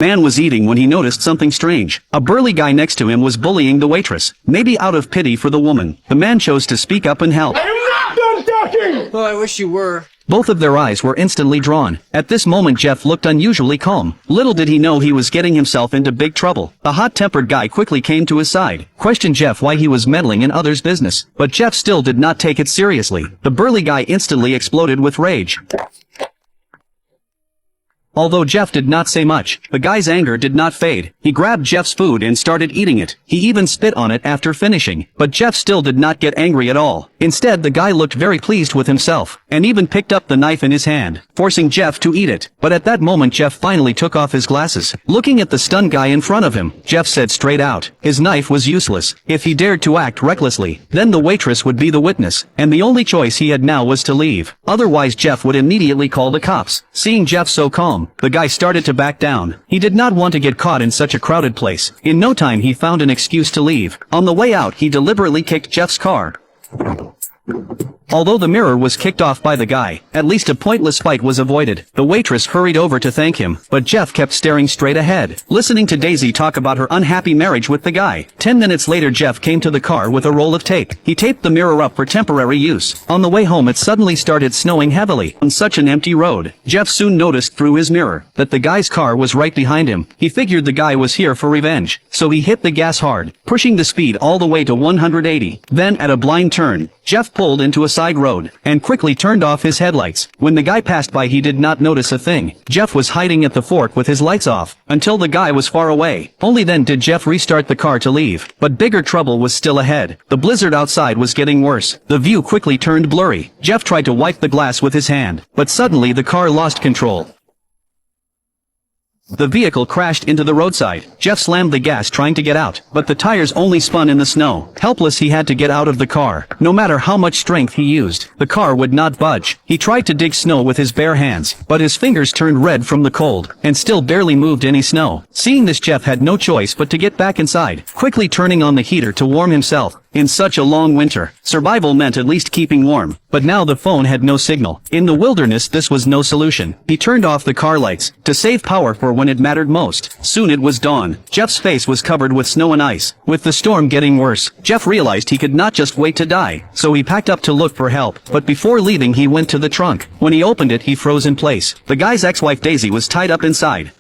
Man was eating when he noticed something strange. A burly guy next to him was bullying the waitress. Maybe out of pity for the woman, the man chose to speak up and help. I am not done talking! Oh, I wish you were. Both of their eyes were instantly drawn. At this moment Jeff looked unusually calm. Little did he know he was getting himself into big trouble. A hot-tempered guy quickly came to his side, questioned Jeff why he was meddling in others' business. But Jeff still did not take it seriously. The burly guy instantly exploded with rage. Although Jeff did not say much, the guy's anger did not fade. He grabbed Jeff's food and started eating it. He even spit on it after finishing. But Jeff still did not get angry at all. Instead, the guy looked very pleased with himself, and even picked up the knife in his hand, forcing Jeff to eat it. But at that moment Jeff finally took off his glasses. Looking at the stunned guy in front of him, Jeff said straight out, his knife was useless. If he dared to act recklessly, then the waitress would be the witness, and the only choice he had now was to leave. Otherwise Jeff would immediately call the cops. Seeing Jeff so calm, the guy started to back down. He did not want to get caught in such a crowded place. In no time he found an excuse to leave. On the way out he deliberately kicked Jeff's car. Although the mirror was kicked off by the guy, at least a pointless fight was avoided. The waitress hurried over to thank him, but Jeff kept staring straight ahead, listening to Daisy talk about her unhappy marriage with the guy. 10 minutes later Jeff came to the car with a roll of tape. He taped the mirror up for temporary use. On the way home it suddenly started snowing heavily. On such an empty road, Jeff soon noticed through his mirror that the guy's car was right behind him. He figured the guy was here for revenge, so he hit the gas hard, pushing the speed all the way to 180. Then at a blind turn, Jeff pulled into a side road, and quickly turned off his headlights. When the guy passed by he did not notice a thing. Jeff was hiding at the fork with his lights off, until the guy was far away. Only then did Jeff restart the car to leave. But bigger trouble was still ahead. The blizzard outside was getting worse. The view quickly turned blurry. Jeff tried to wipe the glass with his hand, but suddenly the car lost control. The vehicle crashed into the roadside. Jeff slammed the gas trying to get out, but the tires only spun in the snow. Helpless he had to get out of the car. No matter how much strength he used, the car would not budge. He tried to dig snow with his bare hands, but his fingers turned red from the cold, and still barely moved any snow. Seeing this Jeff had no choice but to get back inside, quickly turning on the heater to warm himself. In such a long winter, survival meant at least keeping warm. But now the phone had no signal. In the wilderness this was no solution. He turned off the car lights, to save power for when it mattered most. Soon it was dawn. Jeff's face was covered with snow and ice. With the storm getting worse, Jeff realized he could not just wait to die. So he packed up to look for help. But before leaving he went to the trunk. When he opened it he froze in place. The guy's ex-wife Daisy was tied up inside.